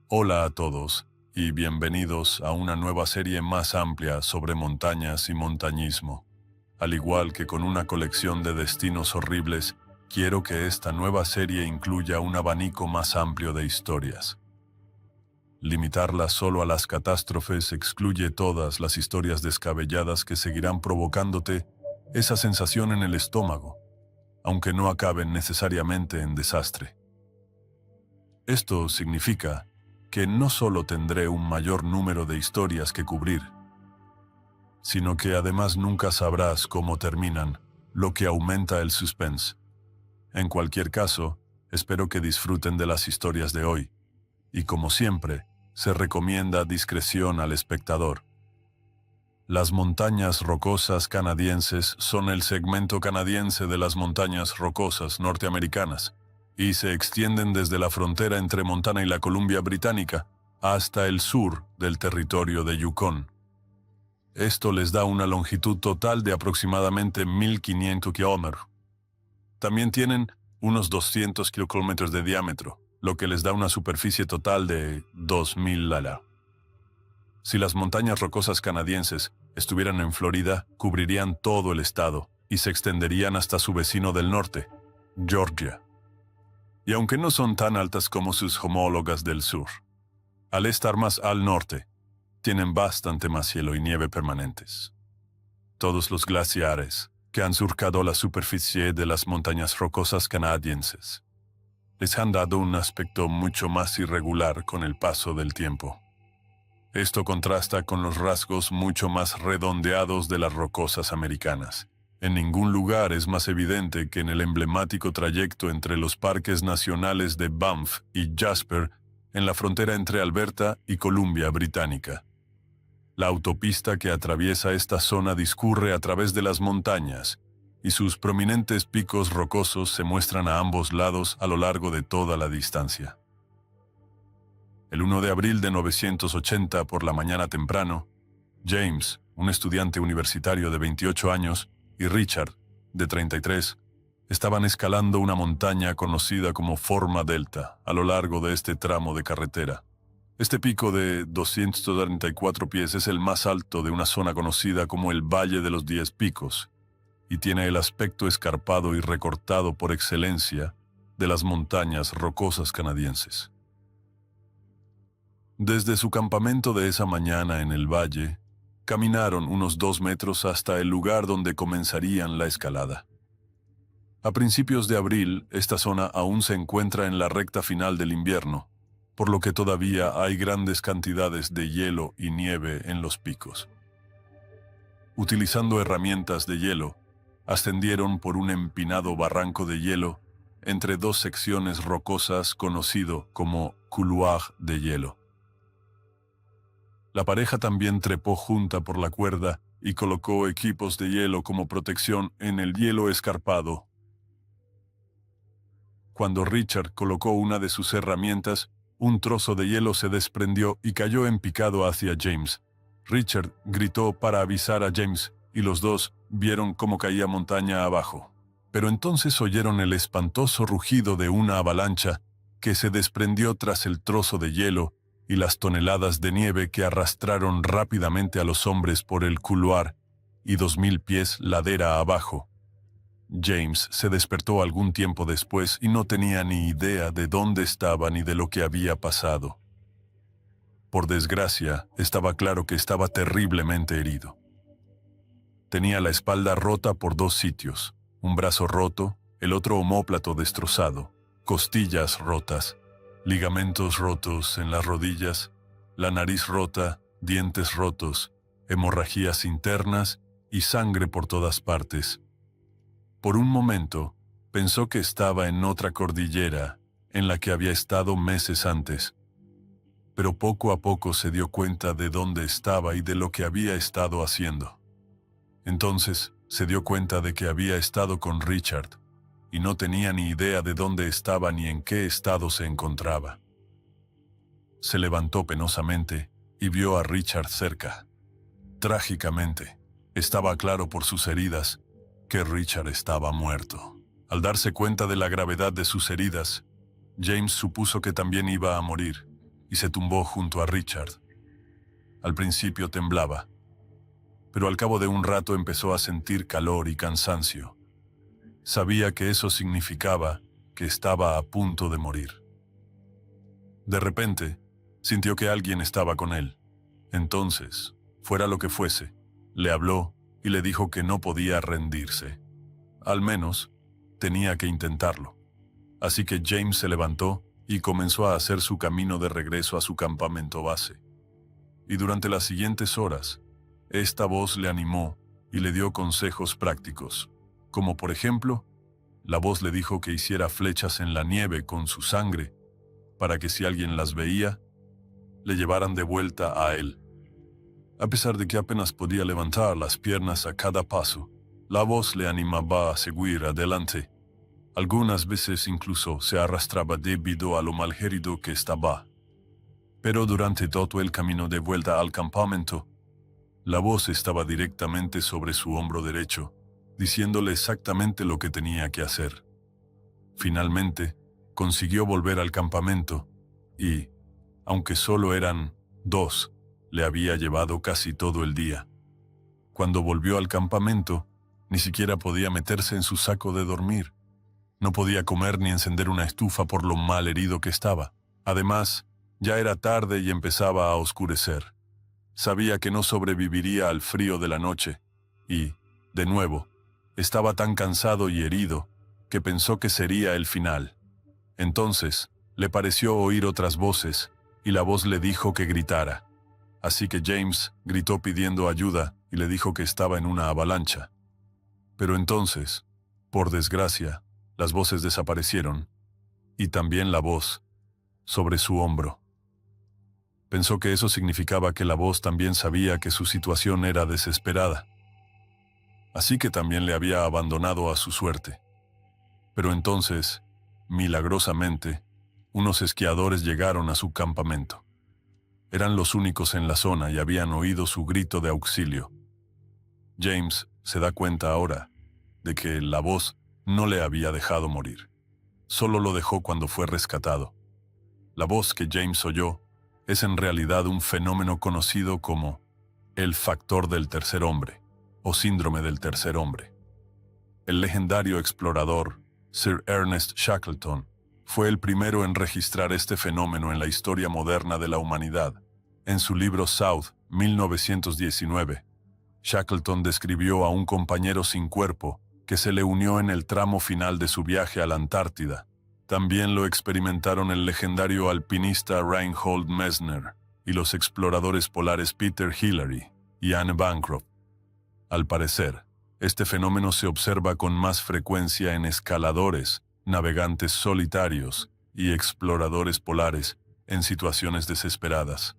Hola a todos y bienvenidos a una nueva serie más amplia sobre montañas y montañismo. Al igual que con una colección de destinos horribles, quiero que esta nueva serie incluya un abanico más amplio de historias. Limitarla solo a las catástrofes excluye todas las historias descabelladas que seguirán provocándote esa sensación en el estómago, aunque no acaben necesariamente en desastre. Esto significa que no solo tendré un mayor número de historias que cubrir, sino que además nunca sabrás cómo terminan, lo que aumenta el suspense. En cualquier caso, espero que disfruten de las historias de hoy, y como siempre, se recomienda discreción al espectador. Las montañas rocosas canadienses son el segmento canadiense de las montañas rocosas norteamericanas, y se extienden desde la frontera entre Montana y la Columbia Británica hasta el sur del territorio de Yukon. Esto les da una longitud total de aproximadamente 1.500 kilómetros. También tienen unos 200 kilómetros de diámetro, lo que les da una superficie total de 2.000 ala. Si las montañas rocosas canadienses estuvieran en Florida, cubrirían todo el estado y se extenderían hasta su vecino del norte, Georgia. Y aunque no son tan altas como sus homólogas del sur, al estar más al norte, tienen bastante más hielo y nieve permanentes. Todos los glaciares que han surcado la superficie de las montañas rocosas canadienses les han dado un aspecto mucho más irregular con el paso del tiempo. Esto contrasta con los rasgos mucho más redondeados de las rocosas americanas. En ningún lugar es más evidente que en el emblemático trayecto entre los parques nacionales de Banff y Jasper, en la frontera entre Alberta y Columbia Británica. La autopista que atraviesa esta zona discurre a través de las montañas, y sus prominentes picos rocosos se muestran a ambos lados a lo largo de toda la distancia. El 1 de abril de 1980, por la mañana temprano, James, un estudiante universitario de 28 años, y Richard, de 33, estaban escalando una montaña conocida como Forma Delta a lo largo de este tramo de carretera. Este pico de 234 pies es el más alto de una zona conocida como el Valle de los 10 Picos y tiene el aspecto escarpado y recortado por excelencia de las montañas rocosas canadienses. Desde su campamento de esa mañana en el valle, caminaron unos 2 metros hasta el lugar donde comenzarían la escalada. A principios de abril, esta zona aún se encuentra en la recta final del invierno, por lo que todavía hay grandes cantidades de hielo y nieve en los picos. Utilizando herramientas de hielo, ascendieron por un empinado barranco de hielo entre dos secciones rocosas conocido como couloir de hielo. La pareja también trepó junta por la cuerda y colocó equipos de hielo como protección en el hielo escarpado. Cuando Richard colocó una de sus herramientas, un trozo de hielo se desprendió y cayó en picado hacia James. Richard gritó para avisar a James y los dos vieron cómo caía montaña abajo. Pero entonces oyeron el espantoso rugido de una avalancha que se desprendió tras el trozo de hielo y las toneladas de nieve que arrastraron rápidamente a los hombres por el couloir y 2.000 pies ladera abajo. James se despertó algún tiempo después y no tenía ni idea de dónde estaba ni de lo que había pasado. Por desgracia, estaba claro que estaba terriblemente herido. Tenía la espalda rota por 2 sitios, un brazo roto, el otro omóplato destrozado, costillas rotas, ligamentos rotos en las rodillas, la nariz rota, dientes rotos, hemorragias internas y sangre por todas partes. Por un momento, pensó que estaba en otra cordillera en la que había estado meses antes, pero poco a poco se dio cuenta de dónde estaba y de lo que había estado haciendo. Entonces, se dio cuenta de que había estado con Richard, y no tenía ni idea de dónde estaba ni en qué estado se encontraba. Se levantó penosamente y vio a Richard cerca. Trágicamente, estaba claro por sus heridas que Richard estaba muerto. Al darse cuenta de la gravedad de sus heridas, James supuso que también iba a morir, y se tumbó junto a Richard. Al principio temblaba, pero al cabo de un rato empezó a sentir calor y cansancio. Sabía que eso significaba que estaba a punto de morir. De repente, sintió que alguien estaba con él. Entonces, fuera lo que fuese, le habló y le dijo que no podía rendirse. Al menos, tenía que intentarlo. Así que James se levantó y comenzó a hacer su camino de regreso a su campamento base. Y durante las siguientes horas, esta voz le animó y le dio consejos prácticos, como por ejemplo, la voz le dijo que hiciera flechas en la nieve con su sangre, para que si alguien las veía, le llevaran de vuelta a él. A pesar de que apenas podía levantar las piernas a cada paso, la voz le animaba a seguir adelante. Algunas veces incluso se arrastraba debido a lo malherido que estaba. Pero durante todo el camino de vuelta al campamento, la voz estaba directamente sobre su hombro derecho, diciéndole exactamente lo que tenía que hacer. Finalmente, consiguió volver al campamento y, aunque solo eran 2, le había llevado casi todo el día. Cuando volvió al campamento, ni siquiera podía meterse en su saco de dormir. No podía comer ni encender una estufa por lo mal herido que estaba. Además, ya era tarde y empezaba a oscurecer. Sabía que no sobreviviría al frío de la noche y, de nuevo, estaba tan cansado y herido que pensó que sería el final. Entonces, le pareció oír otras voces y la voz le dijo que gritara. Así que James gritó pidiendo ayuda y le dijo que estaba en una avalancha. Pero entonces, por desgracia, las voces desaparecieron y también la voz sobre su hombro. Pensó que eso significaba que la voz también sabía que su situación era desesperada. Así que también le había abandonado a su suerte. Pero entonces, milagrosamente, unos esquiadores llegaron a su campamento. Eran los únicos en la zona y habían oído su grito de auxilio. James se da cuenta ahora de que la voz no le había dejado morir. Solo lo dejó cuando fue rescatado. La voz que James oyó es en realidad un fenómeno conocido como el factor del tercer hombre o síndrome del tercer hombre. El legendario explorador Sir Ernest Shackleton fue el primero en registrar este fenómeno en la historia moderna de la humanidad. En su libro South, 1919, Shackleton describió a un compañero sin cuerpo que se le unió en el tramo final de su viaje a la Antártida. También lo experimentaron el legendario alpinista Reinhold Messner y los exploradores polares Peter Hillary y Anne Bancroft. Al parecer, este fenómeno se observa con más frecuencia en escaladores, navegantes solitarios y exploradores polares en situaciones desesperadas.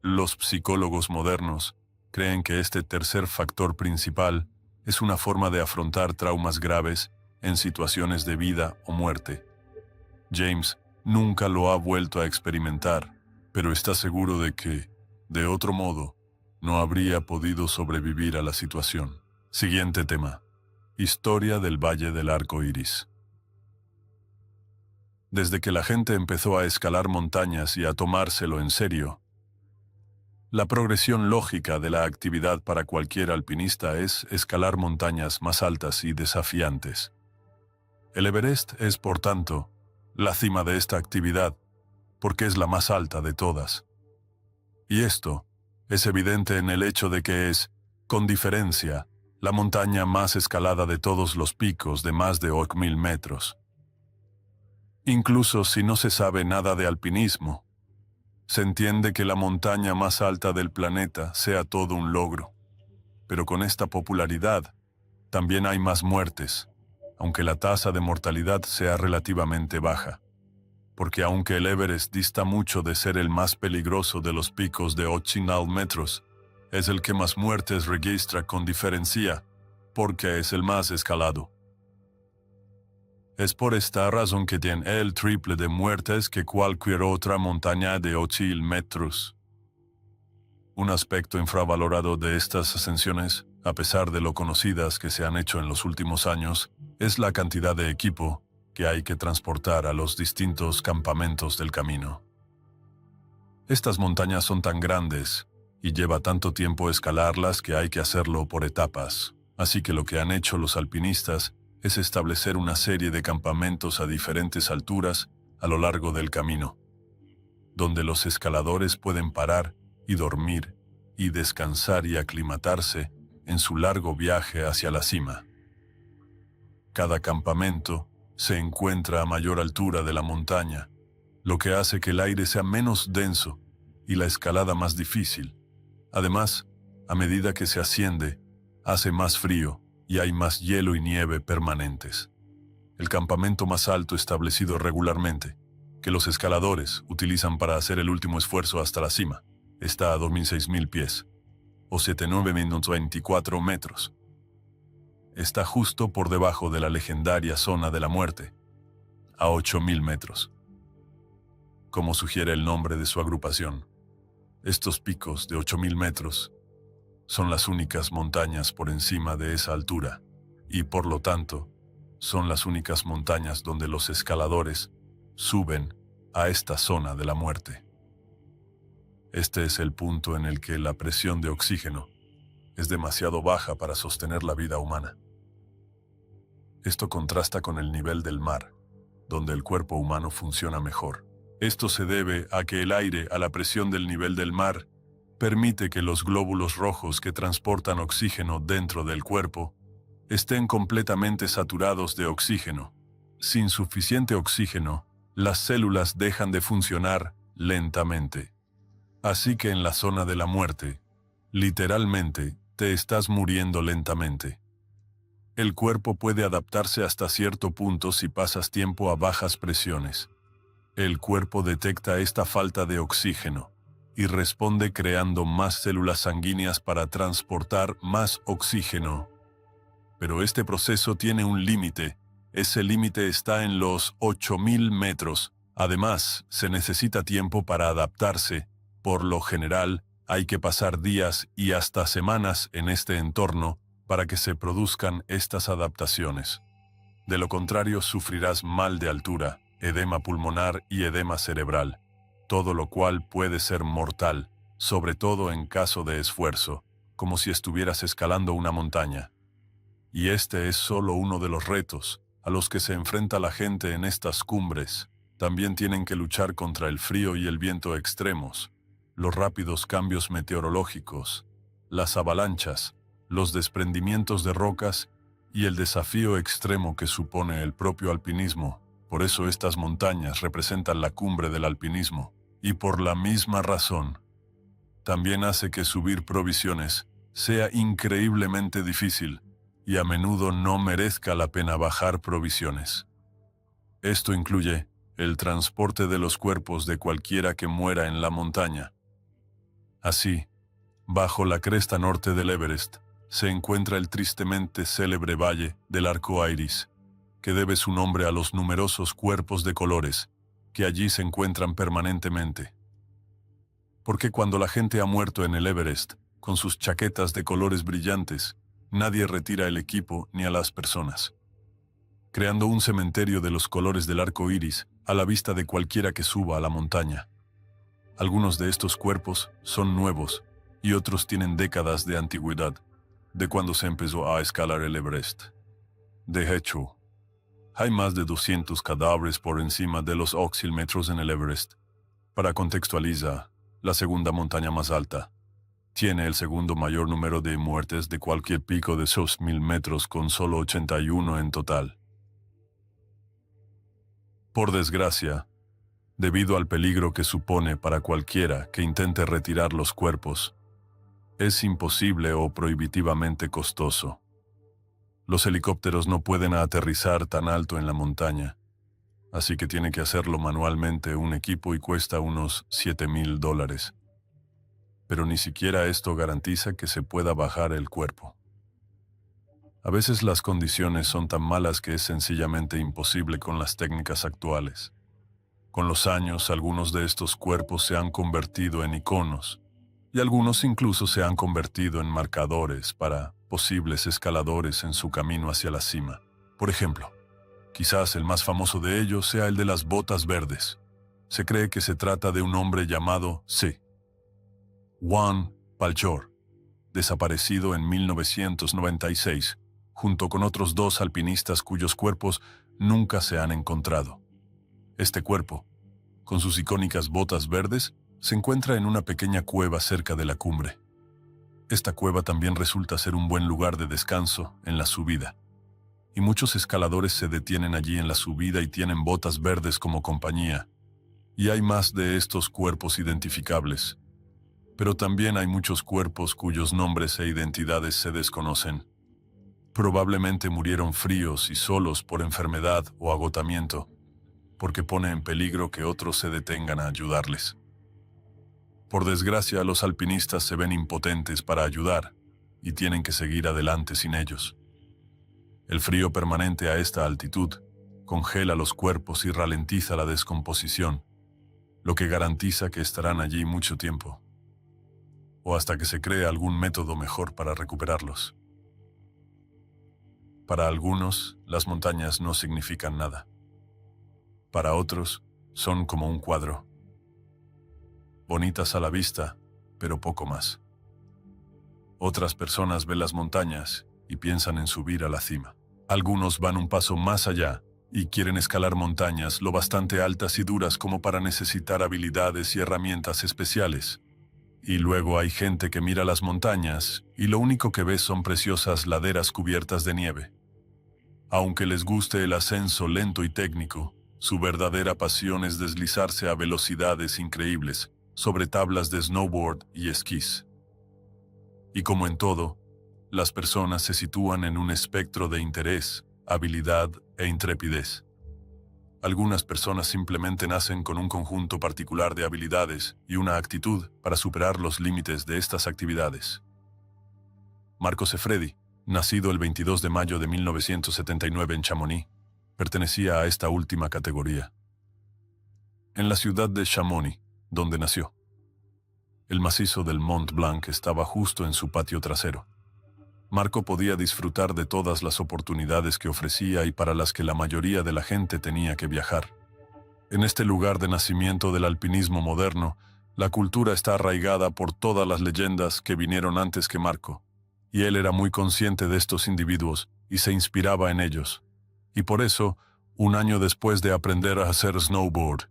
Los psicólogos modernos creen que este tercer factor principal es una forma de afrontar traumas graves en situaciones de vida o muerte. James nunca lo ha vuelto a experimentar, pero está seguro de que, de otro modo, no habría podido sobrevivir a la situación. Siguiente tema. Historia del Valle del Arco Iris. Desde que la gente empezó a escalar montañas y a tomárselo en serio, la progresión lógica de la actividad para cualquier alpinista es escalar montañas más altas y desafiantes. El Everest es, por tanto, la cima de esta actividad, porque es la más alta de todas. Y esto es evidente en el hecho de que es, con diferencia, la montaña más escalada de todos los picos de más de 8.000 metros. Incluso si no se sabe nada de alpinismo, se entiende que la montaña más alta del planeta sea todo un logro. Pero con esta popularidad, también hay más muertes, aunque la tasa de mortalidad sea relativamente baja. Porque aunque el Everest dista mucho de ser el más peligroso de los picos de 8.000 metros, es el que más muertes registra con diferencia, porque es el más escalado. Es por esta razón que tiene el triple de muertes que cualquier otra montaña de 8.000 metros. Un aspecto infravalorado de estas ascensiones, a pesar de lo conocidas que se han hecho en los últimos años, es la cantidad de equipo que hay que transportar a los distintos campamentos del camino. Estas montañas son tan grandes y lleva tanto tiempo escalarlas que hay que hacerlo por etapas. Así que lo que han hecho los alpinistas es establecer una serie de campamentos a diferentes alturas a lo largo del camino, donde los escaladores pueden parar y dormir y descansar y aclimatarse en su largo viaje hacia la cima. Cada campamento se encuentra a mayor altura de la montaña, lo que hace que el aire sea menos denso y la escalada más difícil. Además, a medida que se asciende, hace más frío y hay más hielo y nieve permanentes. El campamento más alto establecido regularmente, que los escaladores utilizan para hacer el último esfuerzo hasta la cima, está a 26.000 pies, o 7.924 metros. Está justo por debajo de la legendaria zona de la muerte, a 8.000 metros. Como sugiere el nombre de su agrupación, estos picos de 8.000 metros son las únicas montañas por encima de esa altura, y por lo tanto, son las únicas montañas donde los escaladores suben a esta zona de la muerte. Este es el punto en el que la presión de oxígeno es demasiado baja para sostener la vida humana. Esto contrasta con el nivel del mar, donde el cuerpo humano funciona mejor. Esto se debe a que el aire a la presión del nivel del mar permite que los glóbulos rojos que transportan oxígeno dentro del cuerpo estén completamente saturados de oxígeno. Sin suficiente oxígeno, las células dejan de funcionar lentamente. Así que en la zona de la muerte, literalmente, te estás muriendo lentamente. El cuerpo puede adaptarse hasta cierto punto si pasas tiempo a bajas presiones. El cuerpo detecta esta falta de oxígeno y responde creando más células sanguíneas para transportar más oxígeno. Pero este proceso tiene un límite. Ese límite está en los 8.000 metros. Además, se necesita tiempo para adaptarse. Por lo general, hay que pasar días y hasta semanas en este entorno para que se produzcan estas adaptaciones. De lo contrario, sufrirás mal de altura, edema pulmonar y edema cerebral, todo lo cual puede ser mortal, sobre todo en caso de esfuerzo, como si estuvieras escalando una montaña. Y este es solo uno de los retos a los que se enfrenta la gente en estas cumbres. También tienen que luchar contra el frío y el viento extremos, los rápidos cambios meteorológicos, las avalanchas, los desprendimientos de rocas y el desafío extremo que supone el propio alpinismo. Por eso estas montañas representan la cumbre del alpinismo, y por la misma razón, también hace que subir provisiones sea increíblemente difícil, y a menudo no merezca la pena bajar provisiones. Esto incluye el transporte de los cuerpos de cualquiera que muera en la montaña. Así, bajo la cresta norte del Everest, se encuentra el tristemente célebre Valle del Arco Iris, que debe su nombre a los numerosos cuerpos de colores que allí se encuentran permanentemente. Porque cuando la gente ha muerto en el Everest, con sus chaquetas de colores brillantes, nadie retira el equipo ni a las personas, creando un cementerio de los colores del arco iris a la vista de cualquiera que suba a la montaña. Algunos de estos cuerpos son nuevos y otros tienen décadas de antigüedad, de cuando se empezó a escalar el Everest. De hecho, hay más de 200 cadáveres por encima de los oxímetros en el Everest. Para contextualizar, la segunda montaña más alta tiene el segundo mayor número de muertes de cualquier pico de esos 1.000 metros, con solo 81 en total. Por desgracia, debido al peligro que supone para cualquiera que intente retirar los cuerpos, es imposible o prohibitivamente costoso. Los helicópteros no pueden aterrizar tan alto en la montaña, así que tiene que hacerlo manualmente un equipo y cuesta unos $7.000. Pero ni siquiera esto garantiza que se pueda bajar el cuerpo. A veces las condiciones son tan malas que es sencillamente imposible con las técnicas actuales. Con los años, algunos de estos cuerpos se han convertido en iconos, y algunos incluso se han convertido en marcadores para posibles escaladores en su camino hacia la cima. Por ejemplo, quizás el más famoso de ellos sea el de las botas verdes. Se cree que se trata de un hombre llamado C. Juan Palchor, desaparecido en 1996, junto con otros 2 alpinistas cuyos cuerpos nunca se han encontrado. Este cuerpo, con sus icónicas botas verdes, se encuentra en una pequeña cueva cerca de la cumbre. Esta cueva también resulta ser un buen lugar de descanso en la subida, y muchos escaladores se detienen allí en la subida y tienen botas verdes como compañía. Y hay más de estos cuerpos identificables. Pero también hay muchos cuerpos cuyos nombres e identidades se desconocen. Probablemente murieron fríos y solos por enfermedad o agotamiento, porque pone en peligro que otros se detengan a ayudarles. Por desgracia, los alpinistas se ven impotentes para ayudar y tienen que seguir adelante sin ellos. El frío permanente a esta altitud congela los cuerpos y ralentiza la descomposición, lo que garantiza que estarán allí mucho tiempo, o hasta que se cree algún método mejor para recuperarlos. Para algunos, las montañas no significan nada. Para otros, son como un cuadro. Bonitas a la vista, pero poco más. Otras personas ven las montañas y piensan en subir a la cima. Algunos van un paso más allá y quieren escalar montañas lo bastante altas y duras como para necesitar habilidades y herramientas especiales. Y luego hay gente que mira las montañas y lo único que ve son preciosas laderas cubiertas de nieve. Aunque les guste el ascenso lento y técnico, su verdadera pasión es deslizarse a velocidades increíbles sobre tablas de snowboard y esquís. Y como en todo, las personas se sitúan en un espectro de interés, habilidad e intrepidez. Algunas personas simplemente nacen con un conjunto particular de habilidades y una actitud para superar los límites de estas actividades. Marco Sefredi, nacido el 22 de mayo de 1979 en Chamonix, pertenecía a esta última categoría. En la ciudad de Chamonix, donde nació, el macizo del Mont Blanc estaba justo en su patio trasero. Marco podía disfrutar de todas las oportunidades que ofrecía y para las que la mayoría de la gente tenía que viajar. En este lugar de nacimiento del alpinismo moderno, la cultura está arraigada por todas las leyendas que vinieron antes que Marco, y él era muy consciente de estos individuos y se inspiraba en ellos. Y por eso, un año después de aprender a hacer snowboard,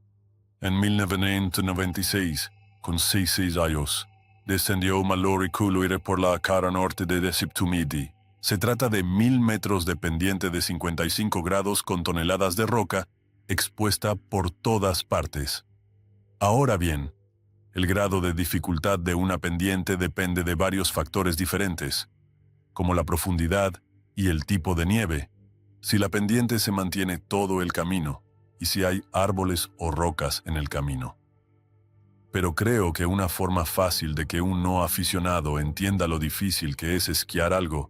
en 1996, con 6 años, descendió Mallory Kuluire por la cara norte de Desiptumidi. Se trata de 1000 metros de pendiente de 55 grados con toneladas de roca expuesta por todas partes. Ahora bien, el grado de dificultad de una pendiente depende de varios factores diferentes, como la profundidad y el tipo de nieve, si la pendiente se mantiene todo el camino y si hay árboles o rocas en el camino. Pero creo que una forma fácil de que un no aficionado entienda lo difícil que es esquiar algo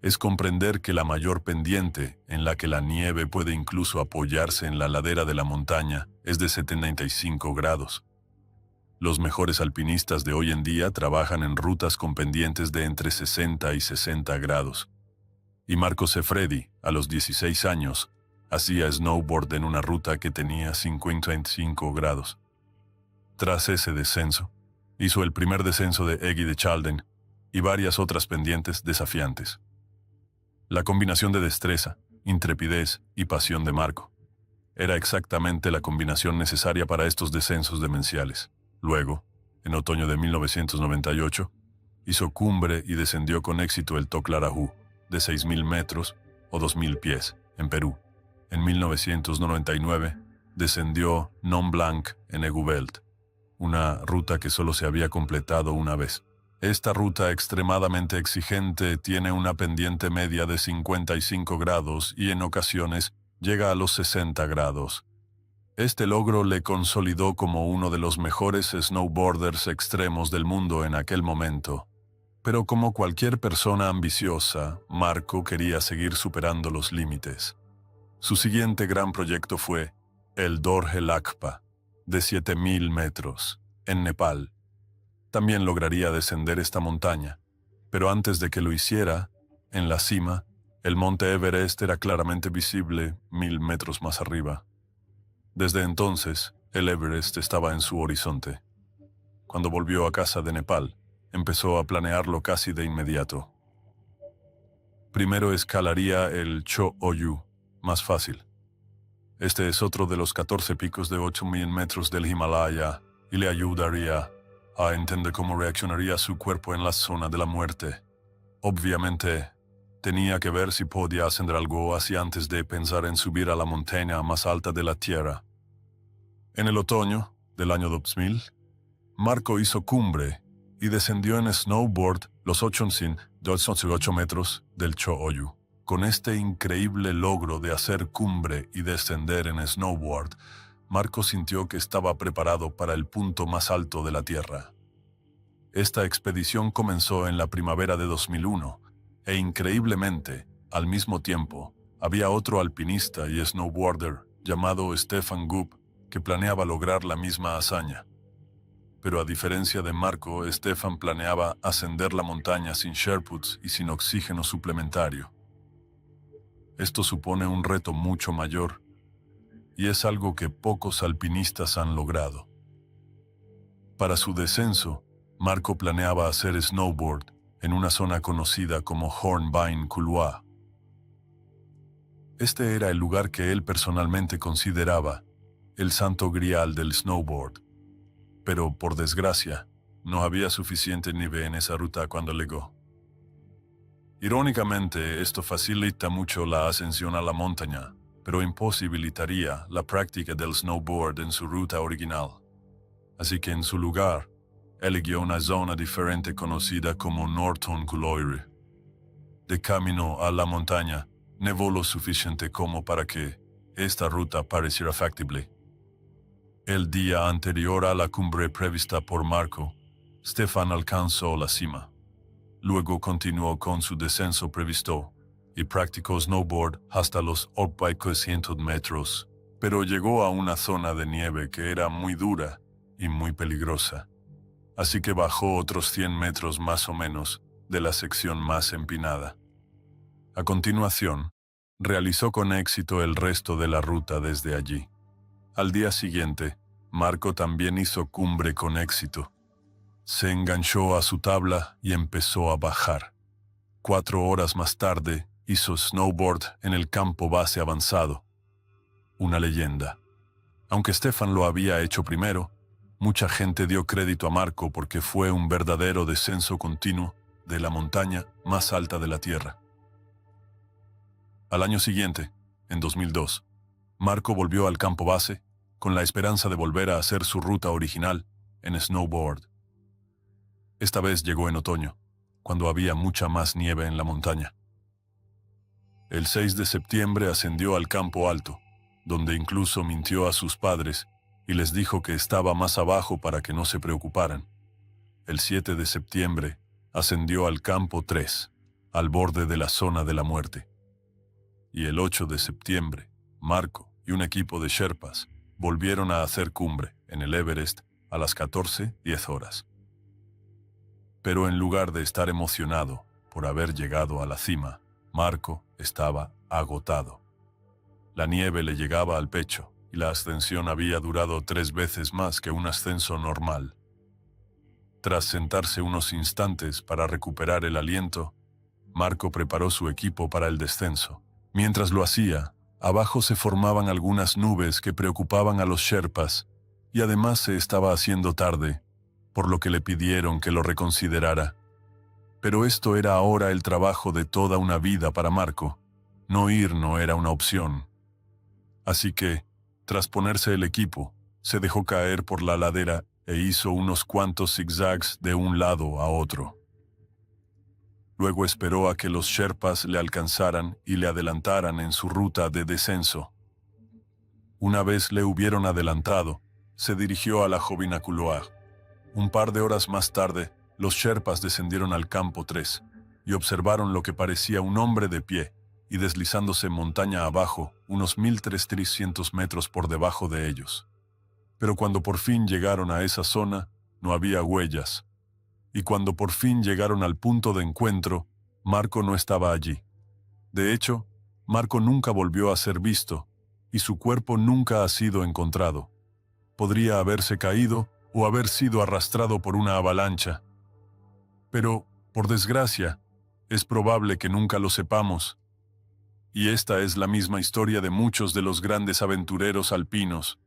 es comprender que la mayor pendiente, en la que la nieve puede incluso apoyarse en la ladera de la montaña, es de 75 grados. Los mejores alpinistas de hoy en día trabajan en rutas con pendientes de entre 60 y 60 grados. Y Marco Sefredi, a los 16 años, hacía snowboard en una ruta que tenía 55 grados. Tras ese descenso, hizo el primer descenso de Eggy de Chalden y varias otras pendientes desafiantes. La combinación de destreza, intrepidez y pasión de Marco era exactamente la combinación necesaria para estos descensos demenciales. Luego, en otoño de 1998, hizo cumbre y descendió con éxito el Toclarajú, de 6.000 metros o 2.000 pies, en Perú. En 1999, descendió Mont Blanc en Aiguebelt, una ruta que solo se había completado una vez. Esta ruta extremadamente exigente tiene una pendiente media de 55 grados y en ocasiones llega a los 60 grados. Este logro le consolidó como uno de los mejores snowboarders extremos del mundo en aquel momento. Pero como cualquier persona ambiciosa, Marco quería seguir superando los límites. Su siguiente gran proyecto fue el Dorje Lakpa, de 7.000 metros, en Nepal. También lograría descender esta montaña, pero antes de que lo hiciera, en la cima, el monte Everest era claramente visible 1.000 metros más arriba. Desde entonces, El Everest estaba en su horizonte. Cuando volvió a casa de Nepal, empezó a planearlo casi de inmediato. Primero escalaría el Cho Oyu, más fácil. Este es otro de los 14 picos de 8.000 metros del Himalaya y le ayudaría a entender cómo reaccionaría su cuerpo en la zona de la muerte. Obviamente, tenía que ver si podía ascender algo así antes de pensar en subir a la montaña más alta de la Tierra. En el otoño del año 2000, Marco hizo cumbre y descendió en snowboard los 8.208 metros del Cho Oyu. Con este increíble logro de hacer cumbre y descender en snowboard, Marco sintió que estaba preparado para el punto más alto de la Tierra. Esta expedición comenzó en la primavera de 2001 e increíblemente, al mismo tiempo, había otro alpinista y snowboarder llamado Stefan Gubb que planeaba lograr la misma hazaña. Pero a diferencia de Marco, Stefan planeaba ascender la montaña sin Sherpas y sin oxígeno suplementario. Esto supone un reto mucho mayor, y es algo que pocos alpinistas han logrado. Para su descenso, Marco planeaba hacer snowboard en una zona conocida como Hornbein Kulwa. Este era el lugar que él personalmente consideraba el santo grial del snowboard. Pero, por desgracia, no había suficiente nieve en esa ruta cuando llegó. Irónicamente, esto facilita mucho la ascensión a la montaña, pero imposibilitaría la práctica del snowboard en su ruta original. Así que en su lugar, eligió una zona diferente conocida como Norton Gloire. De camino a la montaña, nevó lo suficiente como para que esta ruta pareciera factible. El día anterior a la cumbre prevista por Marco, Stefan alcanzó la cima. Luego continuó con su descenso previsto y practicó snowboard hasta los 800 metros, pero llegó a una zona de nieve que era muy dura y muy peligrosa. Así que bajó otros 100 metros más o menos de la sección más empinada. A continuación, realizó con éxito el resto de la ruta desde allí. Al día siguiente, Marco también hizo cumbre con éxito. Se enganchó a su tabla y empezó a bajar. 4 horas más tarde, hizo snowboard en el campo base avanzado. Una leyenda. Aunque Stefan lo había hecho primero, mucha gente dio crédito a Marco porque fue un verdadero descenso continuo de la montaña más alta de la Tierra. Al año siguiente, en 2002, Marco volvió al campo base con la esperanza de volver a hacer su ruta original en snowboard. Esta vez llegó en otoño, cuando había mucha más nieve en la montaña. El 6 de septiembre ascendió al campo alto, donde incluso mintió a sus padres y les dijo que estaba más abajo para que no se preocuparan. El 7 de septiembre ascendió al campo 3, al borde de la zona de la muerte. Y el 8 de septiembre, Marco y un equipo de Sherpas volvieron a hacer cumbre en el Everest a las 14:10 horas. Pero en lugar de estar emocionado por haber llegado a la cima, Marco estaba agotado. La nieve le llegaba al pecho y la ascensión había durado 3 veces más que un ascenso normal. Tras sentarse unos instantes para recuperar el aliento, Marco preparó su equipo para el descenso. Mientras lo hacía, abajo se formaban algunas nubes que preocupaban a los Sherpas y además se estaba haciendo tarde, por lo que le pidieron que lo reconsiderara. Pero esto era ahora el trabajo de toda una vida para Marco. No ir no era una opción. Así que, tras ponerse el equipo, se dejó caer por la ladera e hizo unos cuantos zigzags de un lado a otro. Luego esperó a que los Sherpas le alcanzaran y le adelantaran en su ruta de descenso. Una vez le hubieron adelantado, se dirigió a la Jovina Kulwa. Un par de horas más tarde, los Sherpas descendieron al campo 3 y observaron lo que parecía un hombre de pie y deslizándose montaña abajo, unos 1.300 metros por debajo de ellos. Pero cuando por fin llegaron a esa zona, no había huellas. Y cuando por fin llegaron al punto de encuentro, Marco no estaba allí. De hecho, Marco nunca volvió a ser visto, y su cuerpo nunca ha sido encontrado. podría haberse caído o haber sido arrastrado por una avalancha. Pero, por desgracia, es probable que nunca lo sepamos. Y esta es la misma historia de muchos de los grandes aventureros alpinos,